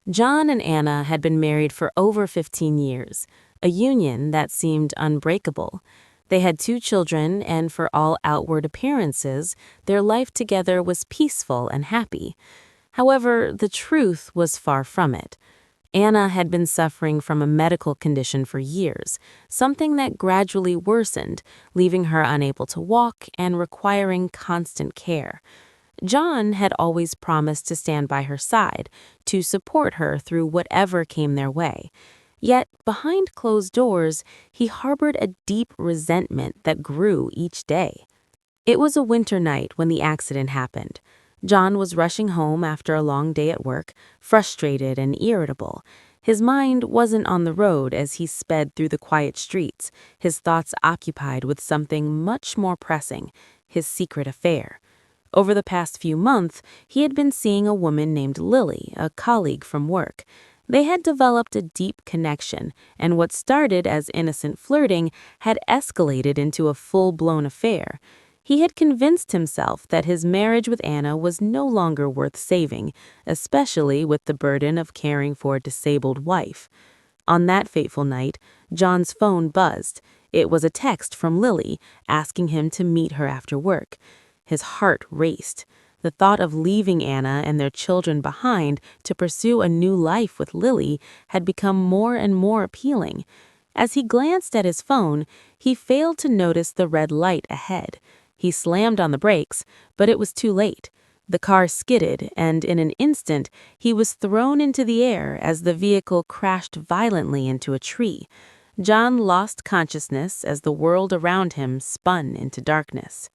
John and Anna had been married for over 15 years, a union that seemed unbreakable. They had 2 children, and for all outward appearances, their life together was peaceful and happy. However, the truth was far from it. Anna had been suffering from a medical condition for years, something that gradually worsened, leaving her unable to walk and requiring constant care. John had always promised to stand by her side, to support her through whatever came their way. Yet, behind closed doors, he harbored a deep resentment that grew each day. It was a winter night when the accident happened. John was rushing home after a long day at work, frustrated and irritable. His mind wasn't on the road as he sped through the quiet streets, his thoughts occupied with something much more pressing, his secret affair. Over the past few months, he had been seeing a woman named Lily, a colleague from work. They had developed a deep connection, and what started as innocent flirting had escalated into a full-blown affair. He had convinced himself that his marriage with Anna was no longer worth saving, especially with the burden of caring for a disabled wife. On that fateful night, John's phone buzzed. It was a text from Lily, asking him to meet her after work. His heart raced. The thought of leaving Anna and their children behind to pursue a new life with Lily had become more and more appealing. As he glanced at his phone, he failed to notice the red light ahead. He slammed on the brakes, but it was too late. The car skidded, and in an instant, he was thrown into the air as the vehicle crashed violently into a tree. John lost consciousness as the world around him spun into darkness.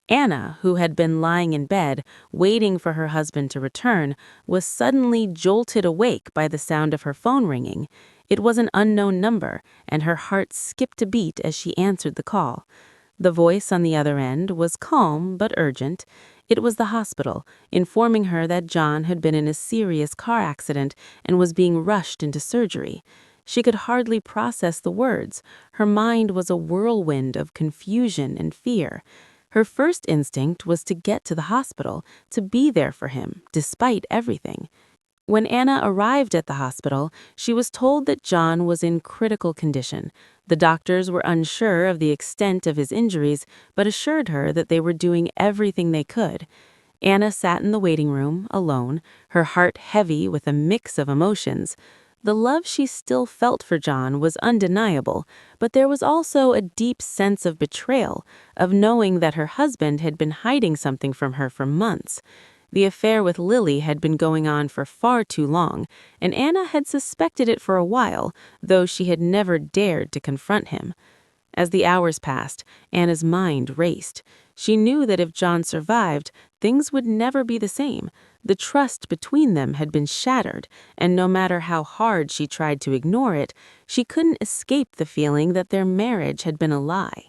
Anna, who had been lying in bed, waiting for her husband to return, was suddenly jolted awake by the sound of her phone ringing. It was an unknown number, and her heart skipped a beat as she answered the call. The voice on the other end was calm but urgent. It was the hospital, informing her that John had been in a serious car accident and was being rushed into surgery. She could hardly process the words. Her mind was a whirlwind of confusion and fear. Her first instinct was to get to the hospital, to be there for him, despite everything. When Anna arrived at the hospital, she was told that John was in critical condition. The doctors were unsure of the extent of his injuries, but assured her that they were doing everything they could. Anna sat in the waiting room, alone, her heart heavy with a mix of emotions. The love she still felt for John was undeniable, but there was also a deep sense of betrayal, of knowing that her husband had been hiding something from her for months. The affair with Lily had been going on for far too long, and Anna had suspected it for a while, though she had never dared to confront him. As the hours passed, Anna's mind raced. She knew that if John survived, things would never be the same. The trust between them had been shattered, and no matter how hard she tried to ignore it, she couldn't escape the feeling that their marriage had been a lie.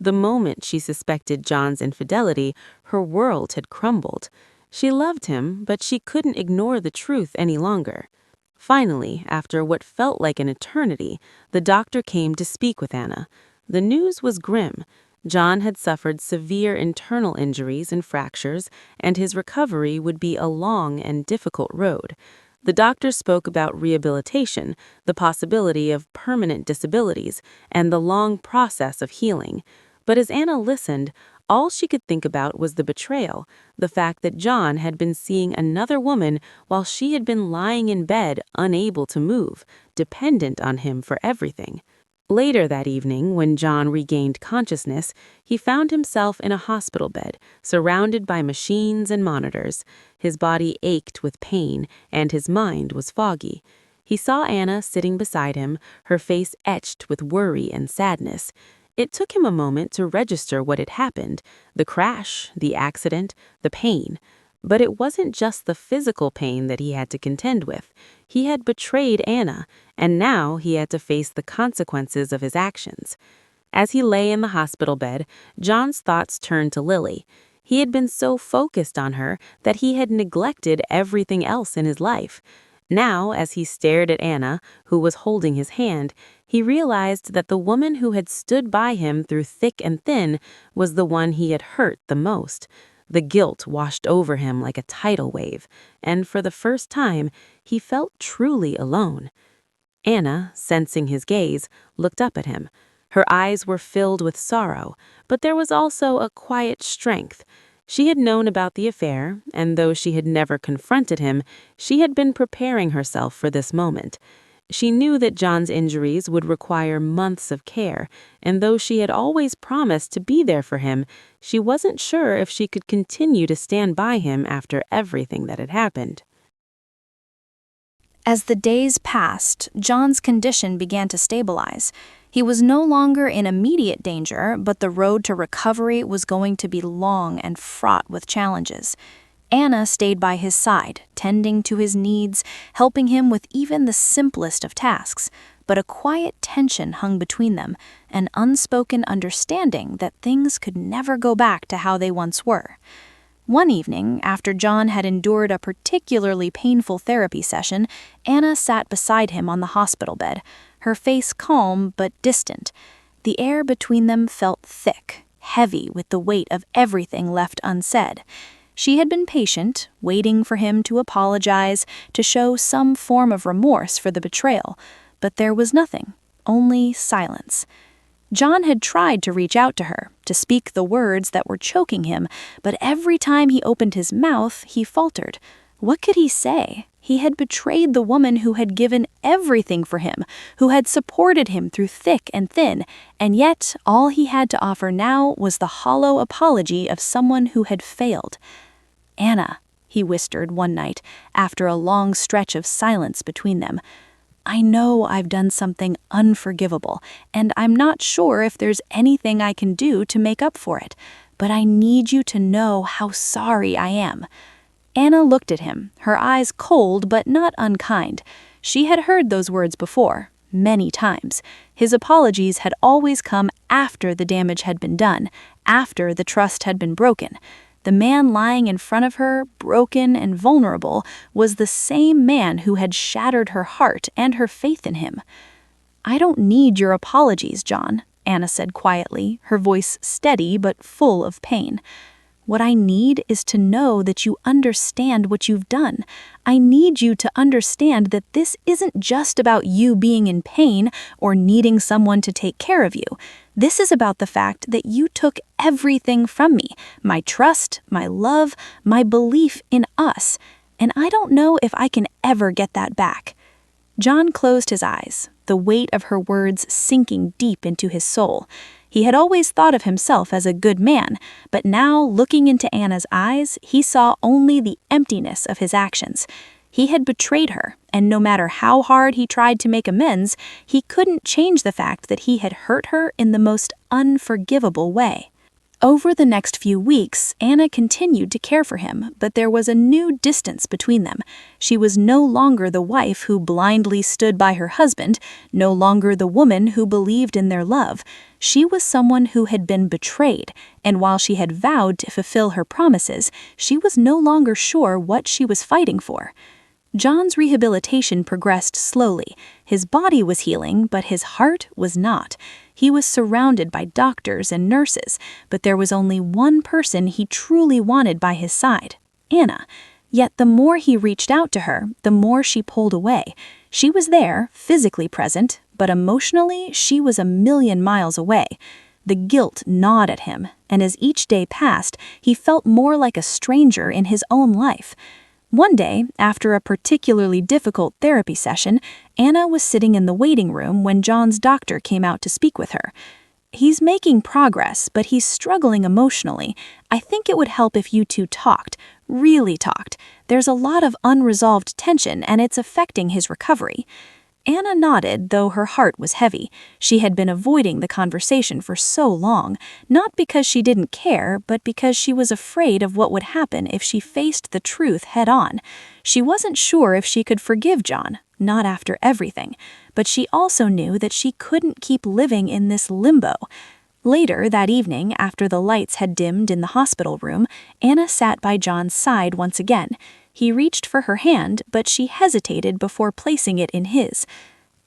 The moment she suspected John's infidelity, her world had crumbled. She loved him, but she couldn't ignore the truth any longer. Finally, after what felt like an eternity, the doctor came to speak with Anna. The news was grim. John had suffered severe internal injuries and fractures, and his recovery would be a long and difficult road. The doctor spoke about rehabilitation, the possibility of permanent disabilities, and the long process of healing. But as Anna listened, all she could think about was the betrayal, the fact that John had been seeing another woman while she had been lying in bed, unable to move, dependent on him for everything. Later that evening, when John regained consciousness, he found himself in a hospital bed, surrounded by machines and monitors. His body ached with pain, and his mind was foggy. He saw Anna sitting beside him, her face etched with worry and sadness. It took him a moment to register what had happened, the crash, the accident, the pain. But it wasn't just the physical pain that he had to contend with. He had betrayed Anna, and now he had to face the consequences of his actions. As he lay in the hospital bed, John's thoughts turned to Lily. He had been so focused on her that he had neglected everything else in his life. Now, as he stared at Anna, who was holding his hand, he realized that the woman who had stood by him through thick and thin was the one he had hurt the most. The guilt washed over him like a tidal wave, and for the first time, he felt truly alone. Anna, sensing his gaze, looked up at him. Her eyes were filled with sorrow, but there was also a quiet strength. She had known about the affair, and though she had never confronted him, she had been preparing herself for this moment. She knew that John's injuries would require months of care, and though she had always promised to be there for him, she wasn't sure if she could continue to stand by him after everything that had happened. As the days passed, John's condition began to stabilize. He was no longer in immediate danger, but the road to recovery was going to be long and fraught with challenges. Anna stayed by his side, tending to his needs, helping him with even the simplest of tasks, but a quiet tension hung between them, an unspoken understanding that things could never go back to how they once were. One evening, after John had endured a particularly painful therapy session, Anna sat beside him on the hospital bed, her face calm but distant. The air between them felt thick, heavy with the weight of everything left unsaid. She had been patient, waiting for him to apologize, to show some form of remorse for the betrayal, but there was nothing, only silence. John had tried to reach out to her, to speak the words that were choking him, but every time he opened his mouth, he faltered. What could he say? He had betrayed the woman who had given everything for him, who had supported him through thick and thin, and yet all he had to offer now was the hollow apology of someone who had failed. "Anna," he whispered one night, after a long stretch of silence between them, "I know I've done something unforgivable, and I'm not sure if there's anything I can do to make up for it, but I need you to know how sorry I am." Anna looked at him, her eyes cold but not unkind. She had heard those words before, many times. His apologies had always come after the damage had been done, after the trust had been broken. The man lying in front of her, broken and vulnerable, was the same man who had shattered her heart and her faith in him. "I don't need your apologies, John," Anna said quietly, her voice steady but full of pain. "What I need is to know that you understand what you've done. I need you to understand that this isn't just about you being in pain or needing someone to take care of you. This is about the fact that you took everything from me, my trust, my love, my belief in us, and I don't know if I can ever get that back." John closed his eyes, the weight of her words sinking deep into his soul. He had always thought of himself as a good man, but now, looking into Anna's eyes, he saw only the emptiness of his actions. He had betrayed her, and no matter how hard he tried to make amends, he couldn't change the fact that he had hurt her in the most unforgivable way. Over the next few weeks, Anna continued to care for him, but there was a new distance between them. She was no longer the wife who blindly stood by her husband, no longer the woman who believed in their love. She was someone who had been betrayed, and while she had vowed to fulfill her promises, she was no longer sure what she was fighting for. John's rehabilitation progressed slowly. His body was healing, but his heart was not. He was surrounded by doctors and nurses, but there was only one person he truly wanted by his side, Anna. Yet the more he reached out to her, the more she pulled away. She was there, physically present, but emotionally she was a million miles away. The guilt gnawed at him, and as each day passed, he felt more like a stranger in his own life. One day, after a particularly difficult therapy session, Anna was sitting in the waiting room when John's doctor came out to speak with her. "He's making progress, but he's struggling emotionally. I think it would help if you two talked, really talked. There's a lot of unresolved tension, and it's affecting his recovery." Anna nodded, though her heart was heavy. She had been avoiding the conversation for so long, not because she didn't care, but because she was afraid of what would happen if she faced the truth head-on. She wasn't sure if she could forgive John, not after everything, but she also knew that she couldn't keep living in this limbo. Later that evening, after the lights had dimmed in the hospital room, Anna sat by John's side once again. He reached for her hand, but she hesitated before placing it in his.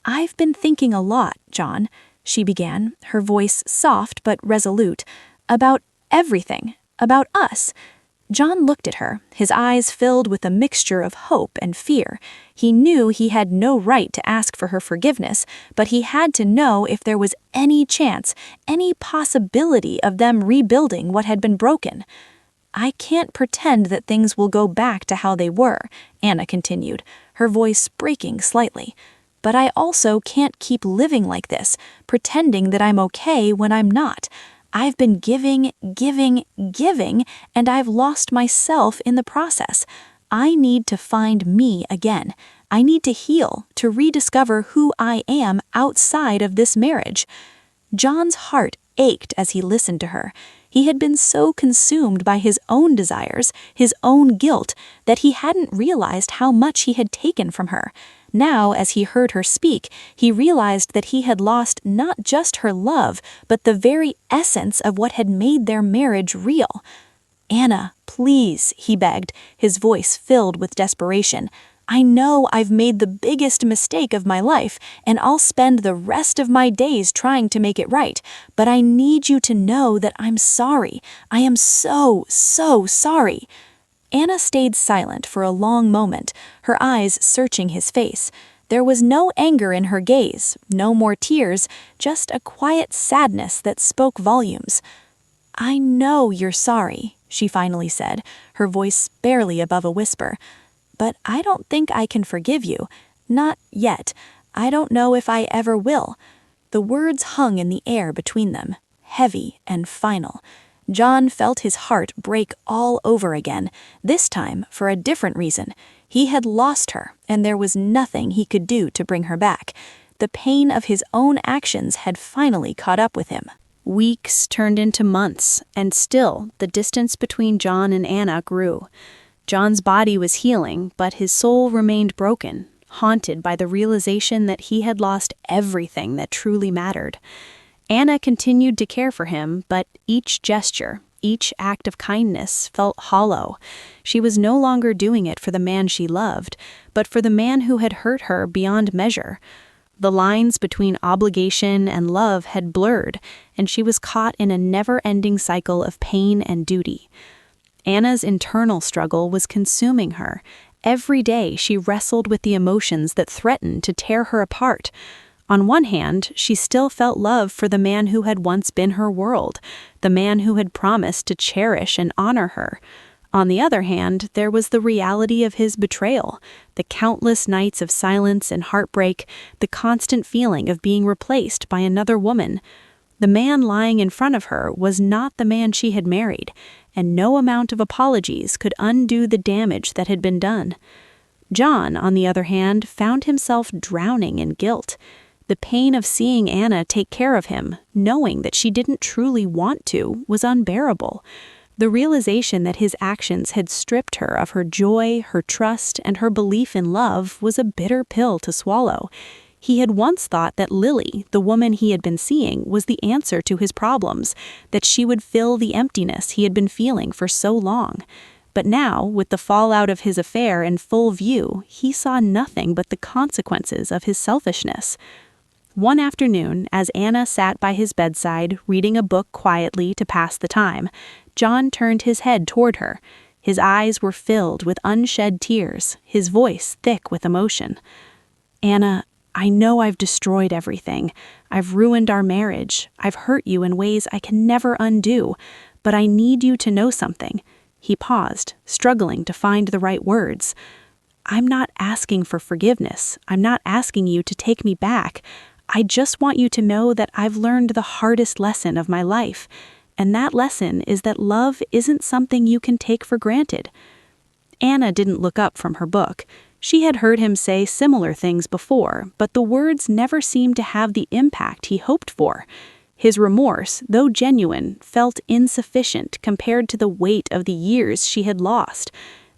"I've been thinking a lot, John," she began, her voice soft but resolute, "about everything, about us. John looked at her, his eyes filled with a mixture of hope and fear. He knew he had no right to ask for her forgiveness, but he had to know if there was any chance, any possibility of them rebuilding what had been broken. "I can't pretend that things will go back to how they were," Anna continued, her voice breaking slightly. "But I also can't keep living like this, pretending that I'm okay when I'm not. I've been giving, and I've lost myself in the process. I need to find me again. I need to heal, to rediscover who I am outside of this marriage." John's heart ached as he listened to her. He had been so consumed by his own desires, his own guilt, that he hadn't realized how much he had taken from her. Now, as he heard her speak, he realized that he had lost not just her love, but the very essence of what had made their marriage real. "Anna, please," he begged, his voice filled with desperation. "I know I've made the biggest mistake of my life, and I'll spend the rest of my days trying to make it right, but I need you to know that I'm sorry. I am so sorry." Anna stayed silent for a long moment, her eyes searching his face. There was no anger in her gaze, no more tears, just a quiet sadness that spoke volumes. "I know you're sorry," she finally said, her voice barely above a whisper. "But I don't think I can forgive you. Not yet. I don't know if I ever will." The words hung in the air between them, heavy and final. John felt his heart break all over again, this time for a different reason. He had lost her, and there was nothing he could do to bring her back. The pain of his own actions had finally caught up with him. Weeks turned into months, and still the distance between John and Anna grew. John's body was healing, but his soul remained broken, haunted by the realization that he had lost everything that truly mattered. Anna continued to care for him, but each gesture, each act of kindness felt hollow. She was no longer doing it for the man she loved, but for the man who had hurt her beyond measure. The lines between obligation and love had blurred, and she was caught in a never-ending cycle of pain and duty. Anna's internal struggle was consuming her. Every day she wrestled with the emotions that threatened to tear her apart. On one hand, she still felt love for the man who had once been her world, the man who had promised to cherish and honor her. On the other hand, there was the reality of his betrayal, the countless nights of silence and heartbreak, the constant feeling of being replaced by another woman. The man lying in front of her was not the man she had married, and no amount of apologies could undo the damage that had been done. John, on the other hand, found himself drowning in guilt. The pain of seeing Anna take care of him, knowing that she didn't truly want to, was unbearable. The realization that his actions had stripped her of her joy, her trust, and her belief in love was a bitter pill to swallow. He had once thought that Lily, the woman he had been seeing, was the answer to his problems, that she would fill the emptiness he had been feeling for so long. But now, with the fallout of his affair in full view, he saw nothing but the consequences of his selfishness. One afternoon, as Anna sat by his bedside, reading a book quietly to pass the time, John turned his head toward her. His eyes were filled with unshed tears, his voice thick with emotion. "Anna, I know I've destroyed everything. I've ruined our marriage. I've hurt you in ways I can never undo. But I need you to know something." He paused, struggling to find the right words. "I'm not asking for forgiveness. I'm not asking you to take me back. I just want you to know that I've learned the hardest lesson of my life. And that lesson is that love isn't something you can take for granted." Anna didn't look up from her book. She had heard him say similar things before, but the words never seemed to have the impact he hoped for. His remorse, though genuine, felt insufficient compared to the weight of the years she had lost,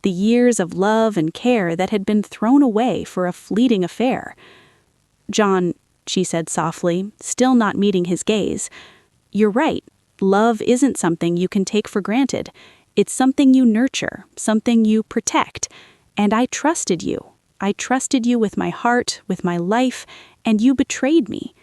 the years of love and care that had been thrown away for a fleeting affair. "John," she said softly, still not meeting his gaze, "you're right. Love isn't something you can take for granted. It's something you nurture, something you protect. And I trusted you. I trusted you with my heart, with my life, and you betrayed me."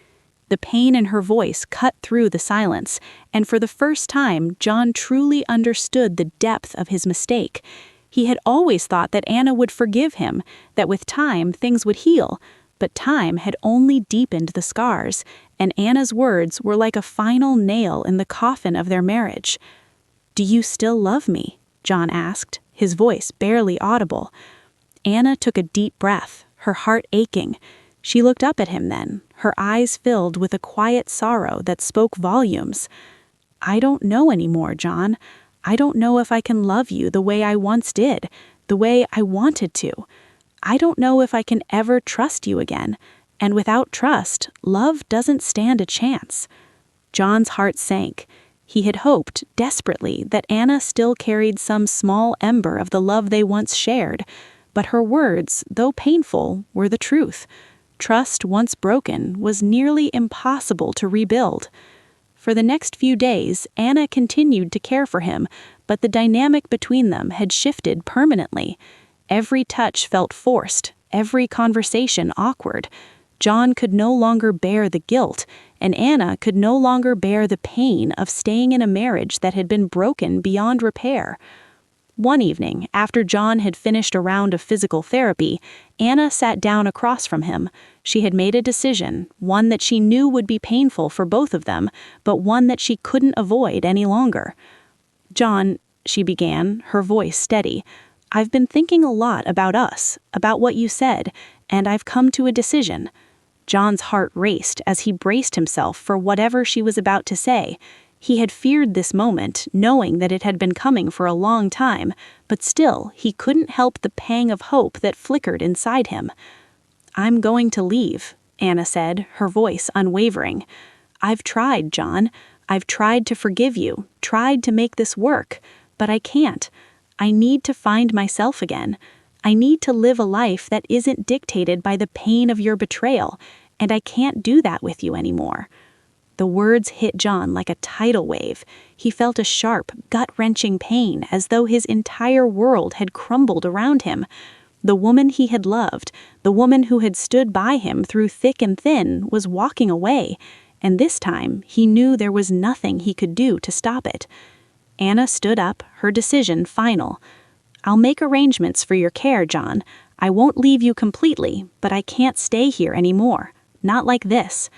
The pain in her voice cut through the silence, and for the first time, John truly understood the depth of his mistake. He had always thought that Anna would forgive him, that with time things would heal, but time had only deepened the scars, and Anna's words were like a final nail in the coffin of their marriage. "Do you still love me?" John asked, his voice barely audible. Anna took a deep breath, her heart aching. She looked up at him then, her eyes filled with a quiet sorrow that spoke volumes. "I don't know anymore, John. I don't know if I can love you the way I once did, the way I wanted to. I don't know if I can ever trust you again, and without trust, love doesn't stand a chance." John's heart sank. He had hoped, desperately, that Anna still carried some small ember of the love they once shared, but her words, though painful, were the truth. Trust once broken was nearly impossible to rebuild. For the next few days, Anna continued to care for him, but the dynamic between them had shifted permanently. Every touch felt forced, every conversation awkward. John could no longer bear the guilt, and Anna could no longer bear the pain of staying in a marriage that had been broken beyond repair. One evening, after John had finished a round of physical therapy, Anna sat down across from him. She had made a decision, one that she knew would be painful for both of them, but one that she couldn't avoid any longer. "John," she began, her voice steady, "I've been thinking a lot about us, about what you said, and I've come to a decision." John's heart raced as he braced himself for whatever she was about to say. He had feared this moment, knowing that it had been coming for a long time, but still he couldn't help the pang of hope that flickered inside him. "I'm going to leave," Anna said, her voice unwavering. "I've tried, John. I've tried to forgive you, tried to make this work, but I can't. I need to find myself again. I need to live a life that isn't dictated by the pain of your betrayal, and I can't do that with you anymore." The words hit John like a tidal wave. He felt a sharp, gut-wrenching pain, as though his entire world had crumbled around him. The woman he had loved, the woman who had stood by him through thick and thin, was walking away, and this time he knew there was nothing he could do to stop it. Anna stood up, her decision final. "I'll make arrangements for your care, John. I won't leave you completely, but I can't stay here anymore. Not like this."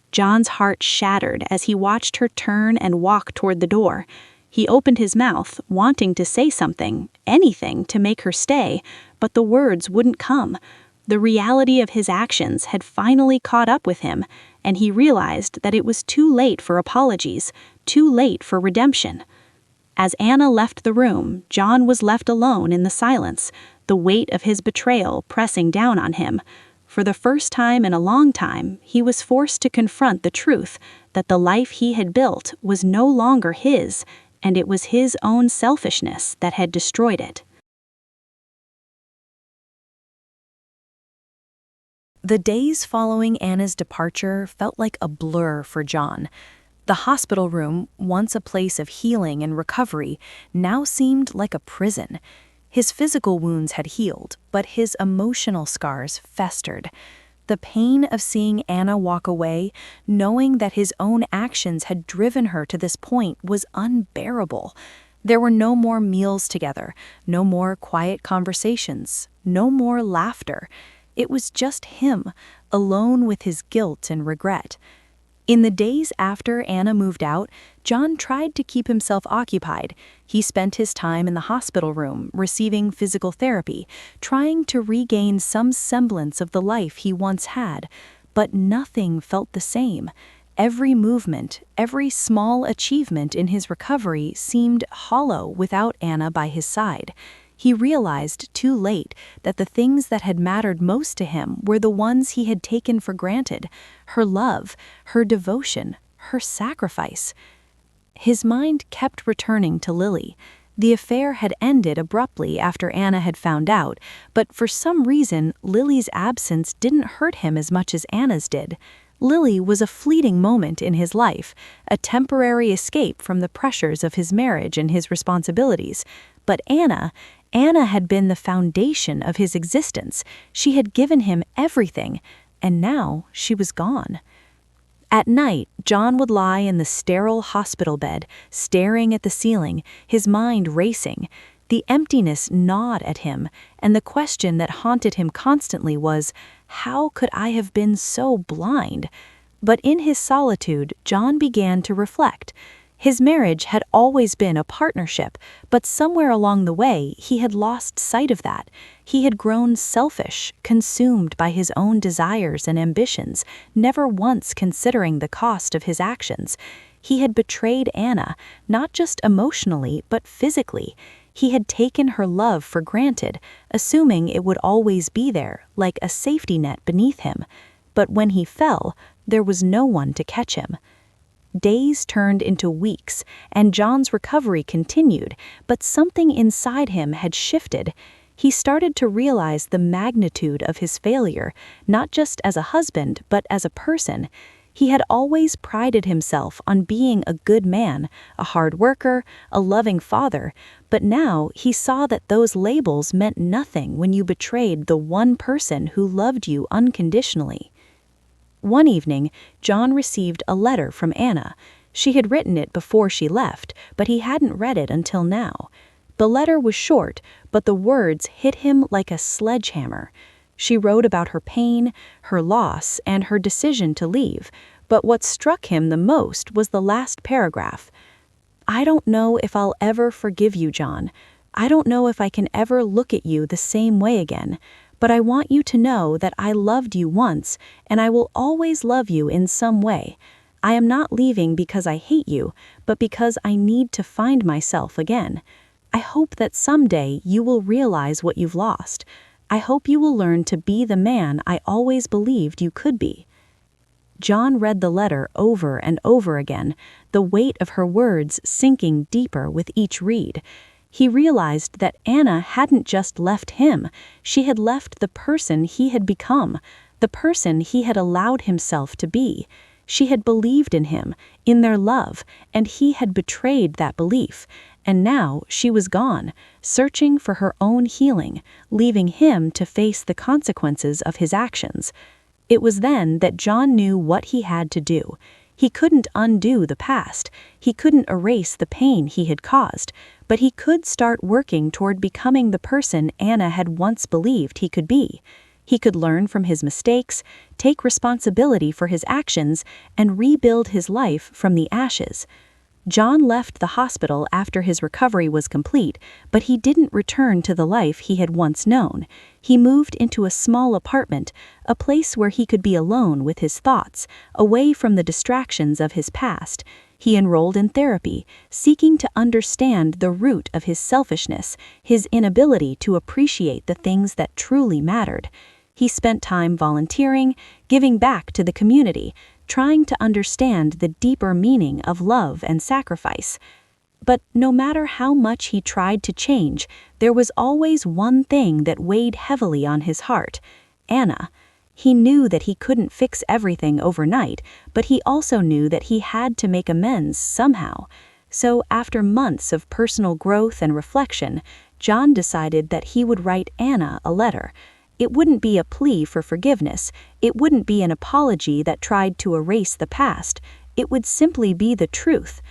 John's heart shattered as he watched her turn and walk toward the door. He opened his mouth, wanting to say something, anything to make her stay, but the words wouldn't come. The reality of his actions had finally caught up with him, and he realized that it was too late for apologies, too late for redemption. As Anna left the room, John was left alone in the silence, the weight of his betrayal pressing down on him. For the first time in a long time, he was forced to confront the truth that the life he had built was no longer his, and it was his own selfishness that had destroyed it. The days following Anna's departure felt like a blur for John. The hospital room, once a place of healing and recovery, now seemed like a prison. His physical wounds had healed, but his emotional scars festered. The pain of seeing Anna walk away, knowing that his own actions had driven her to this point, was unbearable. There were no more meals together, no more quiet conversations, no more laughter. It was just him, alone with his guilt and regret. In the days after Anna moved out, John tried to keep himself occupied. He spent his time in the hospital room, receiving physical therapy, trying to regain some semblance of the life he once had. But nothing felt the same. Every movement, every small achievement in his recovery seemed hollow without Anna by his side. He realized too late that the things that had mattered most to him were the ones he had taken for granted: her love, her devotion, her sacrifice. His mind kept returning to Lily. The affair had ended abruptly after Anna had found out, but for some reason, Lily's absence didn't hurt him as much as Anna's did. Lily was a fleeting moment in his life, a temporary escape from the pressures of his marriage and his responsibilities. But Anna had been the foundation of his existence. She had given him everything, and now she was gone. At night, John would lie in the sterile hospital bed, staring at the ceiling, his mind racing. The emptiness gnawed at him, and the question that haunted him constantly was, how could I have been so blind? But in his solitude, John began to reflect. His marriage had always been a partnership, but somewhere along the way, he had lost sight of that. He had grown selfish, consumed by his own desires and ambitions, never once considering the cost of his actions. He had betrayed Anna, not just emotionally, but physically. He had taken her love for granted, assuming it would always be there, like a safety net beneath him. But when he fell, there was no one to catch him. Days turned into weeks, and John's recovery continued, but something inside him had shifted. He started to realize the magnitude of his failure, not just as a husband, but as a person. He had always prided himself on being a good man, a hard worker, a loving father, but now he saw that those labels meant nothing when you betrayed the one person who loved you unconditionally. One evening, John received a letter from Anna. She had written it before she left, but he hadn't read it until now. The letter was short, but the words hit him like a sledgehammer. She wrote about her pain, her loss, and her decision to leave, but what struck him the most was the last paragraph. I don't know if I'll ever forgive you, John. I don't know if I can ever look at you the same way again. But I want you to know that I loved you once, and I will always love you in some way. I am not leaving because I hate you, but because I need to find myself again. I hope that someday you will realize what you've lost. I hope you will learn to be the man I always believed you could be. John read the letter over and over again, the weight of her words sinking deeper with each read. He realized that Anna hadn't just left him, she had left the person he had become, the person he had allowed himself to be. She had believed in him, in their love, and he had betrayed that belief. And now she was gone, searching for her own healing, leaving him to face the consequences of his actions. It was then that John knew what he had to do. He couldn't undo the past, he couldn't erase the pain he had caused, but he could start working toward becoming the person Anna had once believed he could be. He could learn from his mistakes, take responsibility for his actions, and rebuild his life from the ashes. John left the hospital after his recovery was complete, but he didn't return to the life he had once known. He moved into a small apartment, a place where he could be alone with his thoughts, away from the distractions of his past. He enrolled in therapy, seeking to understand the root of his selfishness, his inability to appreciate the things that truly mattered. He spent time volunteering, giving back to the community, trying to understand the deeper meaning of love and sacrifice. But no matter how much he tried to change, there was always one thing that weighed heavily on his heart: Anna. He knew that he couldn't fix everything overnight, but he also knew that he had to make amends somehow. So after months of personal growth and reflection, John decided that he would write Anna a letter. It wouldn't be a plea for forgiveness. It wouldn't be an apology that tried to erase the past. It would simply be the truth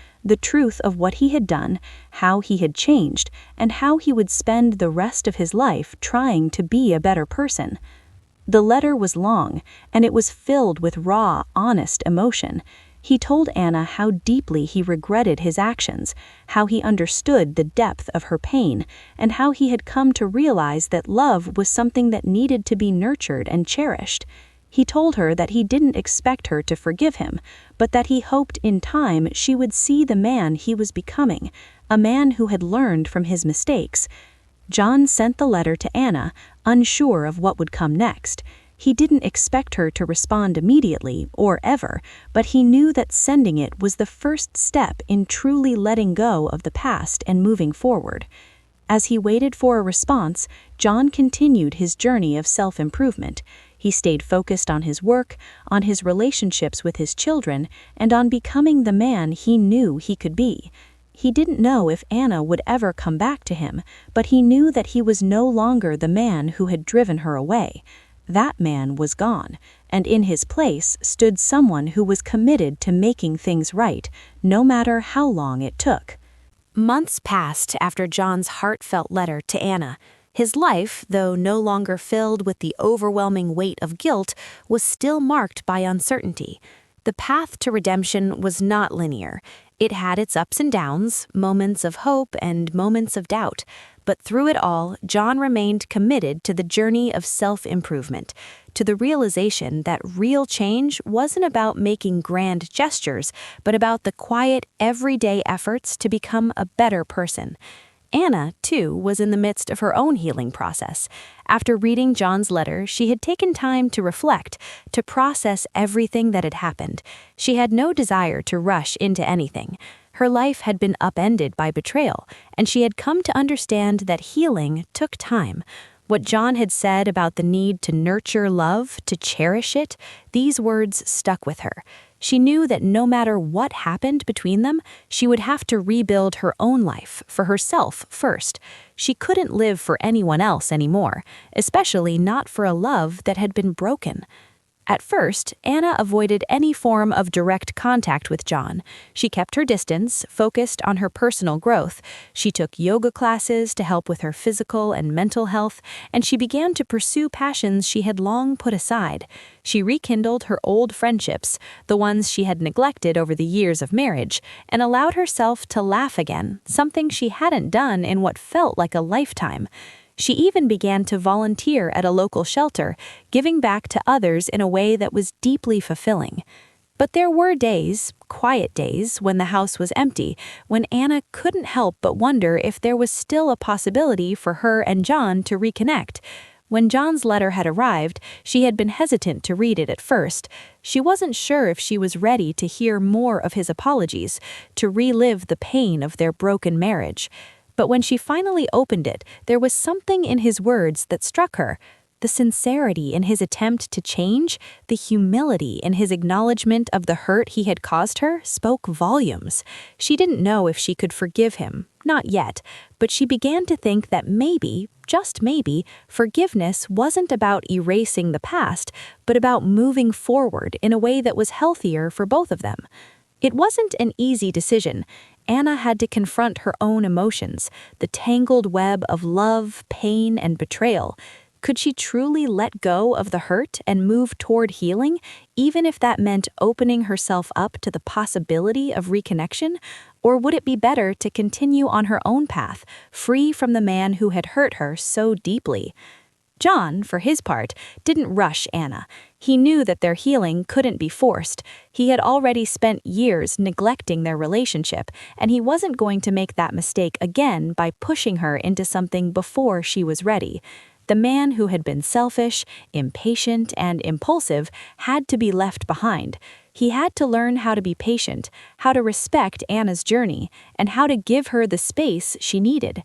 of what he had done, how he had changed, and how he would spend the rest of his life trying to be a better person. The letter was long, and it was filled with raw, honest emotion. He told Anna how deeply he regretted his actions, how he understood the depth of her pain, and how he had come to realize that love was something that needed to be nurtured and cherished. He told her that he didn't expect her to forgive him, but that he hoped in time she would see the man he was becoming, a man who had learned from his mistakes. John sent the letter to Anna, unsure of what would come next. He didn't expect her to respond immediately, or ever, but he knew that sending it was the first step in truly letting go of the past and moving forward. As he waited for a response, John continued his journey of self-improvement. He stayed focused on his work, on his relationships with his children, and on becoming the man he knew he could be. He didn't know if Anna would ever come back to him, but he knew that he was no longer the man who had driven her away. That man was gone, and in his place stood someone who was committed to making things right, no matter how long it took. Months passed after John's heartfelt letter to Anna. His life, though no longer filled with the overwhelming weight of guilt, was still marked by uncertainty. The path to redemption was not linear. It had its ups and downs, moments of hope and moments of doubt. But through it all, John remained committed to the journey of self-improvement, to the realization that real change wasn't about making grand gestures, but about the quiet, everyday efforts to become a better person. Anna, too, was in the midst of her own healing process. After reading John's letter, she had taken time to reflect, to process everything that had happened. She had no desire to rush into anything. Her life had been upended by betrayal, and she had come to understand that healing took time. What John had said about the need to nurture love, to cherish it, these words stuck with her. She knew that no matter what happened between them, she would have to rebuild her own life, for herself first. She couldn't live for anyone else anymore, especially not for a love that had been broken. At first, Anna avoided any form of direct contact with John. She kept her distance, focused on her personal growth. She took yoga classes to help with her physical and mental health, and she began to pursue passions she had long put aside. She rekindled her old friendships, the ones she had neglected over the years of marriage, and allowed herself to laugh again, something she hadn't done in what felt like a lifetime. She even began to volunteer at a local shelter, giving back to others in a way that was deeply fulfilling. But there were days, quiet days, when the house was empty, when Anna couldn't help but wonder if there was still a possibility for her and John to reconnect. When John's letter had arrived, she had been hesitant to read it at first. She wasn't sure if she was ready to hear more of his apologies, to relive the pain of their broken marriage. But when she finally opened it, there was something in his words that struck her. The sincerity in his attempt to change, the humility in his acknowledgement of the hurt he had caused her, spoke volumes. She didn't know if she could forgive him, not yet, but she began to think that maybe, just maybe, forgiveness wasn't about erasing the past, but about moving forward in a way that was healthier for both of them. It wasn't an easy decision. Anna had to confront her own emotions, the tangled web of love, pain, and betrayal. Could she truly let go of the hurt and move toward healing, even if that meant opening herself up to the possibility of reconnection? Or would it be better to continue on her own path, free from the man who had hurt her so deeply? John, for his part, didn't rush Anna. He knew that their healing couldn't be forced. He had already spent years neglecting their relationship, and he wasn't going to make that mistake again by pushing her into something before she was ready. The man who had been selfish, impatient, and impulsive had to be left behind. He had to learn how to be patient, how to respect Anna's journey, and how to give her the space she needed.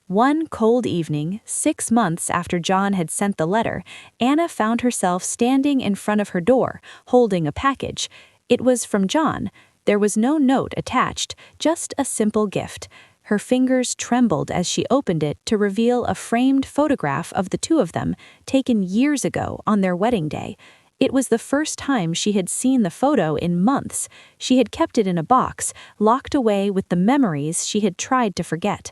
One cold evening, 6 months after John had sent the letter, Anna found herself standing in front of her door, holding a package. It was from John. There was no note attached, just a simple gift. Her fingers trembled as she opened it to reveal a framed photograph of the two of them, taken years ago on their wedding day. It was the first time she had seen the photo in months. She had kept it in a box, locked away with the memories she had tried to forget.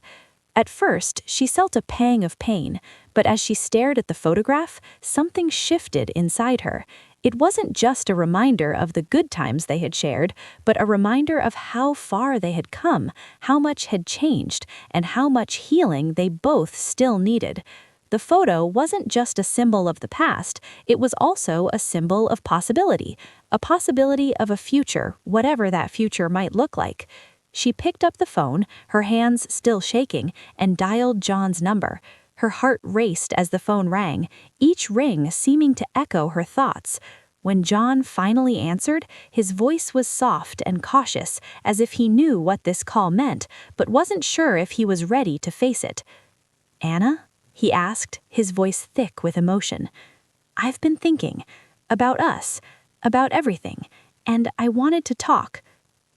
At first, she felt a pang of pain, but as she stared at the photograph, something shifted inside her. It wasn't just a reminder of the good times they had shared, but a reminder of how far they had come, how much had changed, and how much healing they both still needed. The photo wasn't just a symbol of the past, it was also a symbol of possibility, a possibility of a future, whatever that future might look like. She picked up the phone, her hands still shaking, and dialed John's number. Her heart raced as the phone rang, each ring seeming to echo her thoughts. When John finally answered, his voice was soft and cautious, as if he knew what this call meant, but wasn't sure if he was ready to face it. "Anna?" he asked, his voice thick with emotion. "I've been thinking about us, about everything, and I wanted to talk."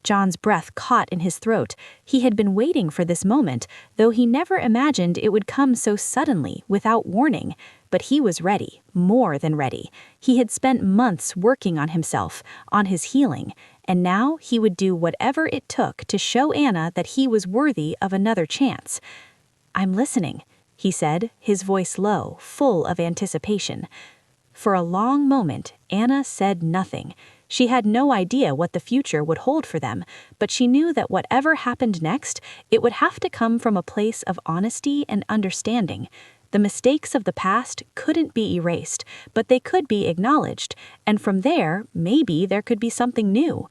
John's breath caught in his throat. He had been waiting for this moment, though he never imagined it would come so suddenly, without warning. But he was ready, more than ready. He had spent months working on himself, on his healing, and now he would do whatever it took to show Anna that he was worthy of another chance. "I'm listening," he said, his voice low, full of anticipation. For a long moment, Anna said nothing. She had no idea what the future would hold for them, but she knew that whatever happened next, it would have to come from a place of honesty and understanding. The mistakes of the past couldn't be erased, but they could be acknowledged, and from there, maybe there could be something new.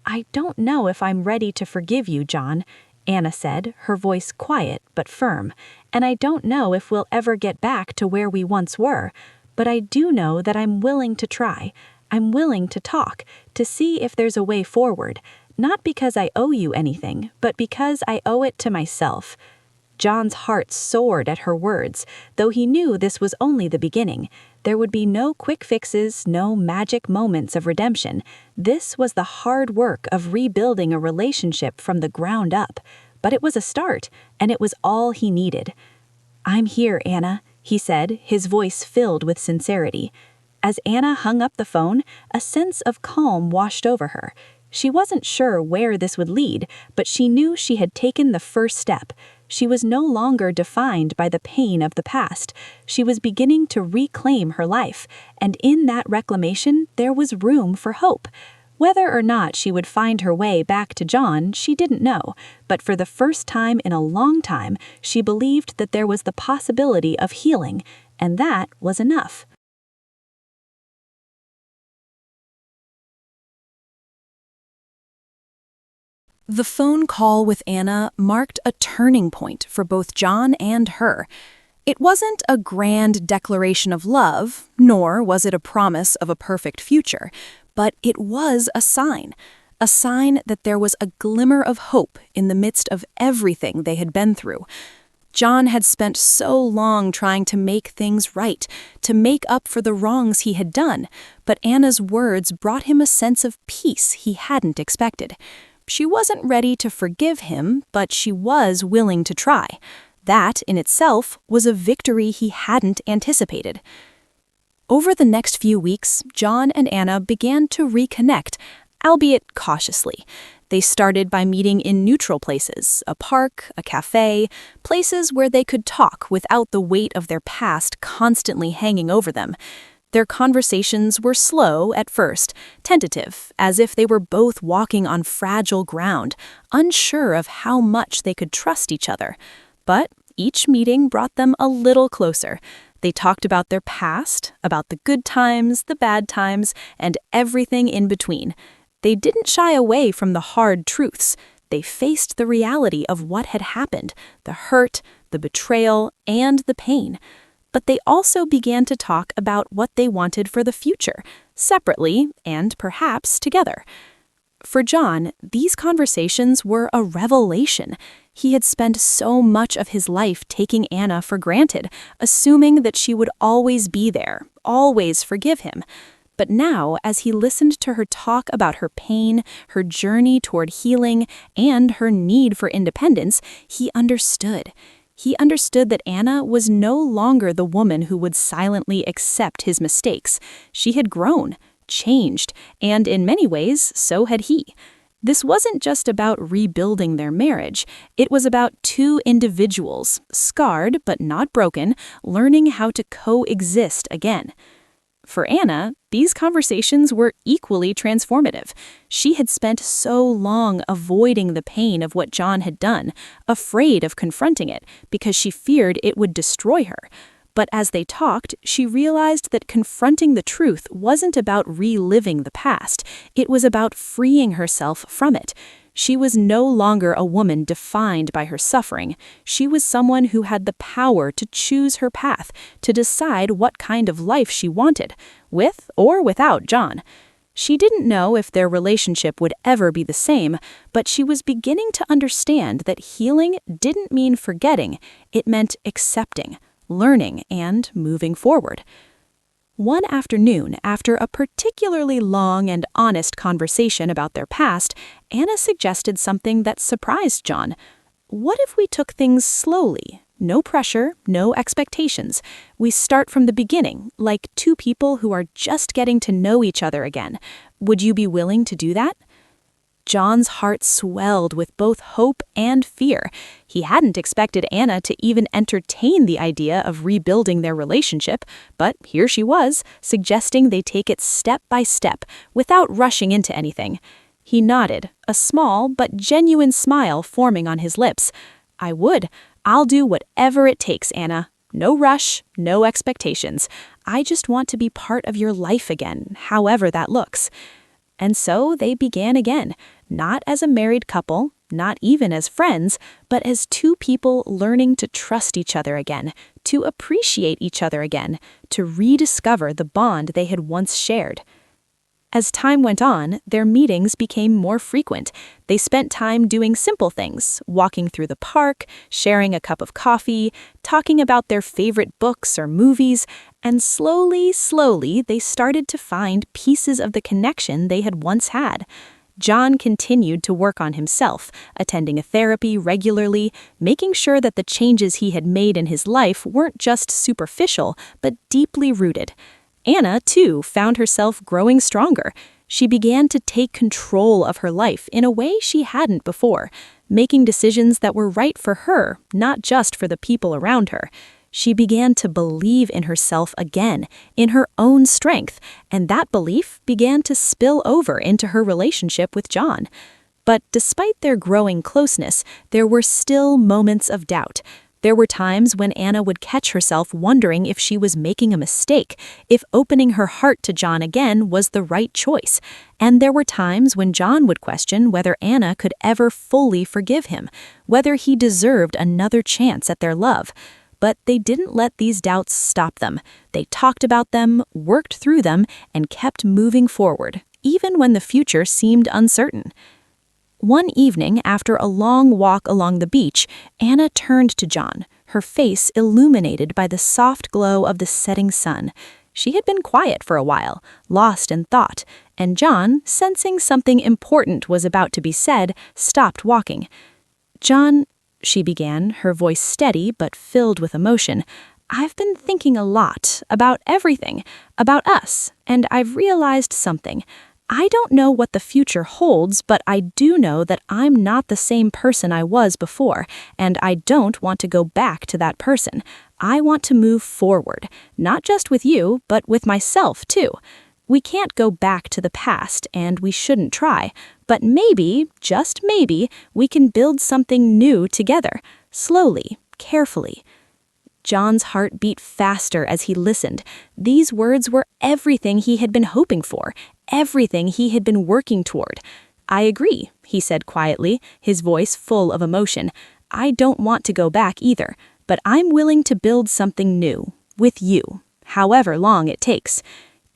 "I don't know if I'm ready to forgive you, John," Anna said, her voice quiet but firm, "and I don't know if we'll ever get back to where we once were, but I do know that I'm willing to try. I'm willing to talk, to see if there's a way forward, not because I owe you anything, but because I owe it to myself." John's heart soared at her words, though he knew this was only the beginning. There would be no quick fixes, no magic moments of redemption. This was the hard work of rebuilding a relationship from the ground up. But it was a start, and it was all he needed. "I'm here, Anna," he said, his voice filled with sincerity. As Anna hung up the phone, a sense of calm washed over her. She wasn't sure where this would lead, but she knew she had taken the first step. She was no longer defined by the pain of the past. She was beginning to reclaim her life, and in that reclamation, there was room for hope. Whether or not she would find her way back to John, she didn't know, but for the first time in a long time, she believed that there was the possibility of healing, and that was enough. The phone call with Anna marked a turning point for both John and her. It wasn't a grand declaration of love, nor was it a promise of a perfect future, but it was a sign that there was a glimmer of hope in the midst of everything they had been through. John had spent so long trying to make things right, to make up for the wrongs he had done, but Anna's words brought him a sense of peace he hadn't expected. She wasn't ready to forgive him, but she was willing to try. That, in itself, was a victory he hadn't anticipated. Over the next few weeks, John and Anna began to reconnect, albeit cautiously. They started by meeting in neutral places, a park, a cafe, places where they could talk without the weight of their past constantly hanging over them. Their conversations were slow at first, tentative, as if they were both walking on fragile ground, unsure of how much they could trust each other. But each meeting brought them a little closer. They talked about their past, about the good times, the bad times, and everything in between. They didn't shy away from the hard truths. They faced the reality of what had happened, the hurt, the betrayal, and the pain. But they also began to talk about what they wanted for the future, separately and perhaps together. For John, these conversations were a revelation. He had spent so much of his life taking Anna for granted, assuming that she would always be there, always forgive him. But now, as he listened to her talk about her pain, her journey toward healing, and her need for independence, he understood. He understood that Anna was no longer the woman who would silently accept his mistakes. She had grown, changed, and in many ways, so had he. This wasn't just about rebuilding their marriage. It was about two individuals, scarred but not broken, learning how to coexist again. For Anna, these conversations were equally transformative. She had spent so long avoiding the pain of what John had done, afraid of confronting it, because she feared it would destroy her. But as they talked, she realized that confronting the truth wasn't about reliving the past. It was about freeing herself from it. She was no longer a woman defined by her suffering. She was someone who had the power to choose her path, to decide what kind of life she wanted, with or without John. She didn't know if their relationship would ever be the same, but she was beginning to understand that healing didn't mean forgetting, it meant accepting, learning, and moving forward. One afternoon, after a particularly long and honest conversation about their past, Anna suggested something that surprised John. What if we took things slowly, No pressure, no expectations. We start from the beginning, like two people who are just getting to know each other again. Would you be willing to do that?" John's heart swelled with both hope and fear. He hadn't expected Anna to even entertain the idea of rebuilding their relationship, but here she was, suggesting they take it step by step, without rushing into anything. He nodded, a small but genuine smile forming on his lips. "I would. I'll do whatever it takes, Anna. No rush, no expectations. I just want to be part of your life again, however that looks." And so they began again, not as a married couple, not even as friends, but as two people learning to trust each other again, to appreciate each other again, to rediscover the bond they had once shared. As time went on, their meetings became more frequent. They spent time doing simple things, walking through the park, sharing a cup of coffee, talking about their favorite books or movies, and slowly, they started to find pieces of the connection they had once had. John continued to work on himself, attending a therapy regularly, making sure that the changes he had made in his life weren't just superficial, but deeply rooted. Anna, too, found herself growing stronger. She began to take control of her life in a way she hadn't before, making decisions that were right for her, not just for the people around her. She began to believe in herself again, in her own strength, and that belief began to spill over into her relationship with John. But despite their growing closeness, there were still moments of doubt. There were times when Anna would catch herself wondering if she was making a mistake, if opening her heart to John again was the right choice. And there were times when John would question whether Anna could ever fully forgive him, whether he deserved another chance at their love. But they didn't let these doubts stop them. They talked about them, worked through them, and kept moving forward, even when the future seemed uncertain. One evening, after a long walk along the beach, Anna turned to John, her face illuminated by the soft glow of the setting sun. She had been quiet for a while, lost in thought, and John, sensing something important was about to be said, stopped walking. "John," she began, her voice steady but filled with emotion, "I've been thinking a lot about everything, about us, and I've realized something. I don't know what the future holds, but I do know that I'm not the same person I was before, and I don't want to go back to that person. I want to move forward, not just with you, but with myself too. We can't go back to the past, and we shouldn't try, but maybe, just maybe, we can build something new together, slowly, carefully." John's heart beat faster as he listened. These words were everything he had been hoping for, everything he had been working toward. "I agree," he said quietly, his voice full of emotion. "I don't want to go back either, but I'm willing to build something new, with you, however long it takes."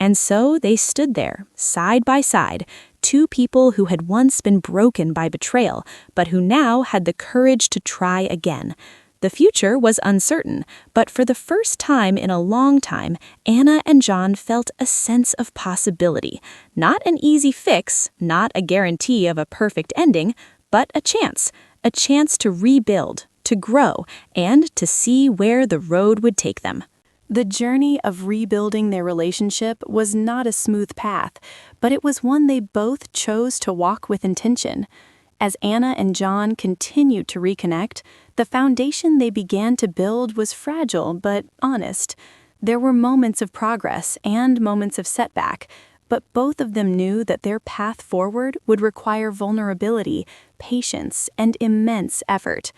And so they stood there, side by side, two people who had once been broken by betrayal, but who now had the courage to try again. The future was uncertain, but for the first time in a long time, Anna and John felt a sense of possibility. Not an easy fix, not a guarantee of a perfect ending, but a chance to rebuild, to grow, and to see where the road would take them. The journey of rebuilding their relationship was not a smooth path, but it was one they both chose to walk with intention. As Anna and John continued to reconnect, the foundation they began to build was fragile but honest. There were moments of progress and moments of setback, but both of them knew that their path forward would require vulnerability, patience, and immense effort.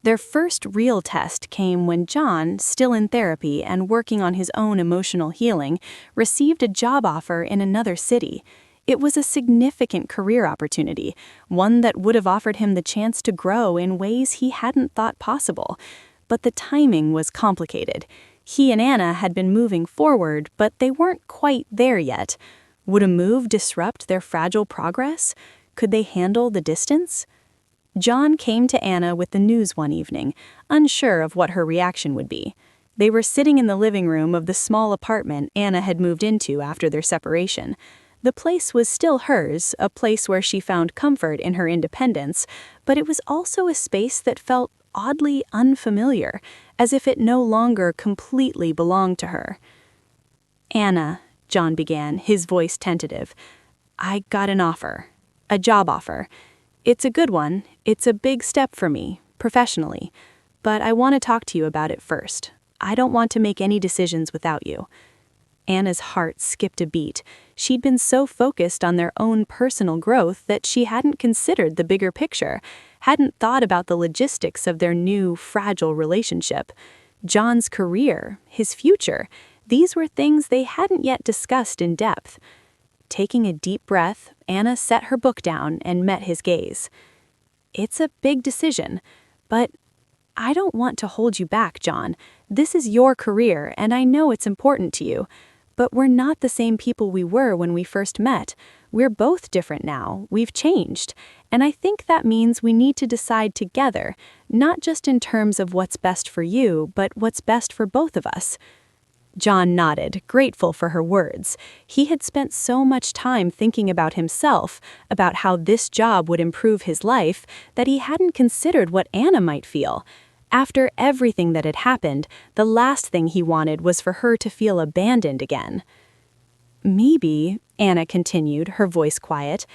Their first real test came when John, still in therapy and working on his own emotional healing, received a job offer in another city. It was a significant career opportunity, one that would have offered him the chance to grow in ways he hadn't thought possible. But the timing was complicated. He and Anna had been moving forward, but they weren't quite there yet. Would a move disrupt their fragile progress? Could they handle the distance? John came to Anna with the news one evening, unsure of what her reaction would be. They were sitting in the living room of the small apartment Anna had moved into after their separation. The place was still hers, a place where she found comfort in her independence, but it was also a space that felt oddly unfamiliar, as if it no longer completely belonged to her. "Anna," John began, his voice tentative, "I got an offer. A job offer. It's a good one. It's a big step for me, professionally. But I want to talk to you about it first. I don't want to make any decisions without you." Anna's heart skipped a beat. She'd been so focused on their own personal growth that she hadn't considered the bigger picture, hadn't thought about the logistics of their new, fragile relationship. John's career, his future, these were things they hadn't yet discussed in depth. Taking a deep breath, Anna set her book down and met his gaze. "It's a big decision, but I don't want to hold you back, John. This is your career, and I know it's important to you. But we're not the same people we were when we first met. We're both different now. We've changed. And I think that means we need to decide together, not just in terms of what's best for you, but what's best for both of us." John nodded, grateful for her words. He had spent so much time thinking about himself, about how this job would improve his life, that he hadn't considered what Anna might feel. After everything that had happened, the last thing he wanted was for her to feel abandoned again. "Maybe," Anna continued, her voice quiet,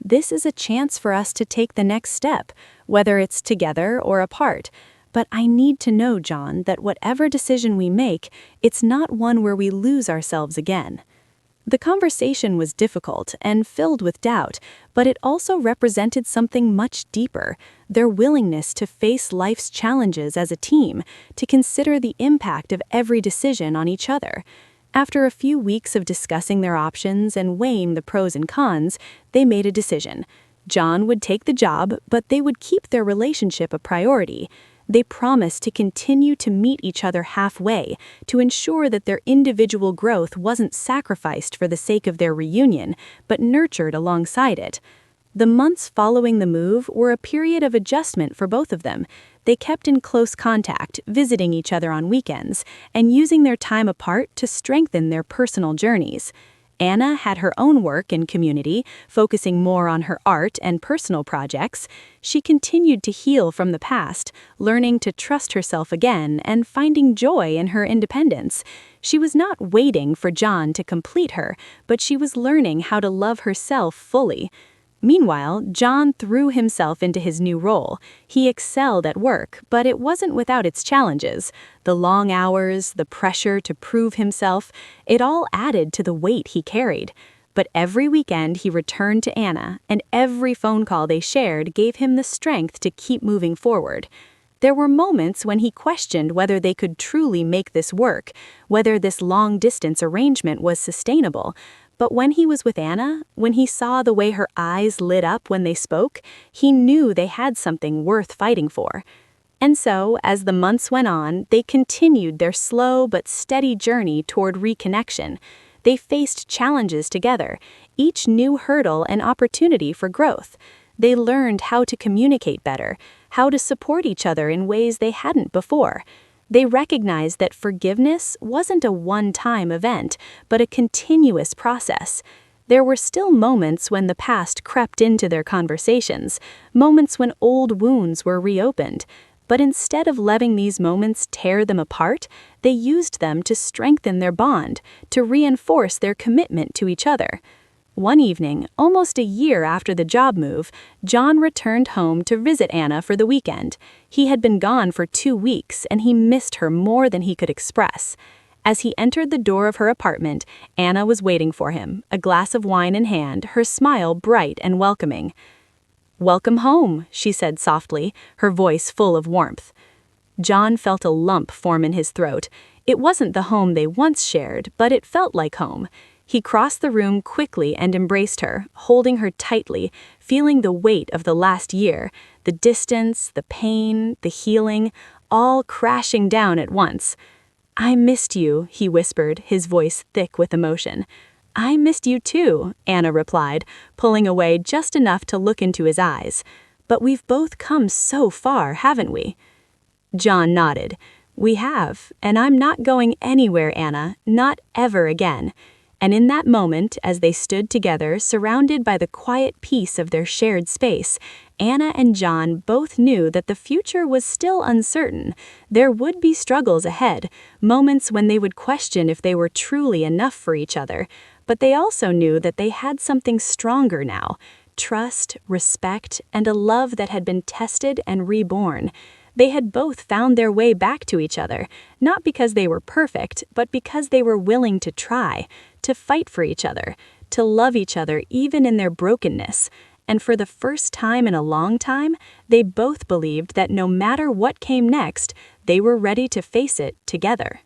"this is a chance for us to take the next step, whether it's together or apart. But I need to know, John, that whatever decision we make, it's not one where we lose ourselves again." The conversation was difficult and filled with doubt, but it also represented something much deeper, their willingness to face life's challenges as a team, to consider the impact of every decision on each other. After a few weeks of discussing their options and weighing the pros and cons, they made a decision. John would take the job, but they would keep their relationship a priority. They promised to continue to meet each other halfway, to ensure that their individual growth wasn't sacrificed for the sake of their reunion, but nurtured alongside it. The months following the move were a period of adjustment for both of them. They kept in close contact, visiting each other on weekends, and using their time apart to strengthen their personal journeys. Anna had her own work and community, focusing more on her art and personal projects. She continued to heal from the past, learning to trust herself again and finding joy in her independence. She was not waiting for John to complete her, but she was learning how to love herself fully. Meanwhile, John threw himself into his new role. He excelled at work, but it wasn't without its challenges. The long hours, the pressure to prove himself, it all added to the weight he carried. But every weekend he returned to Anna, and every phone call they shared gave him the strength to keep moving forward. There were moments when he questioned whether they could truly make this work, whether this long-distance arrangement was sustainable. But when he was with Anna, when he saw the way her eyes lit up when they spoke, he knew they had something worth fighting for. And so, as the months went on, they continued their slow but steady journey toward reconnection. They faced challenges together, each new hurdle an opportunity for growth. They learned how to communicate better, how to support each other in ways they hadn't before. They recognized that forgiveness wasn't a one-time event, but a continuous process. There were still moments when the past crept into their conversations, moments when old wounds were reopened. But instead of letting these moments tear them apart, they used them to strengthen their bond, to reinforce their commitment to each other. One evening, almost a year after the job move, John returned home to visit Anna for the weekend. He had been gone for 2 weeks, and he missed her more than he could express. As he entered the door of her apartment, Anna was waiting for him, a glass of wine in hand, her smile bright and welcoming. "Welcome home," she said softly, her voice full of warmth. John felt a lump form in his throat. It wasn't the home they once shared, but it felt like home. He crossed the room quickly and embraced her, holding her tightly, feeling the weight of the last year, the distance, the pain, the healing, all crashing down at once. "I missed you," he whispered, his voice thick with emotion. "I missed you too," Anna replied, pulling away just enough to look into his eyes. "But we've both come so far, haven't we?" John nodded. "We have, and I'm not going anywhere, Anna, not ever again." And in that moment, as they stood together, surrounded by the quiet peace of their shared space, Anna and John both knew that the future was still uncertain. There would be struggles ahead, moments when they would question if they were truly enough for each other. But they also knew that they had something stronger now: trust, respect, and a love that had been tested and reborn. They had both found their way back to each other, not because they were perfect, but because they were willing to try, to fight for each other, to love each other even in their brokenness. And for the first time in a long time, they both believed that no matter what came next, they were ready to face it together.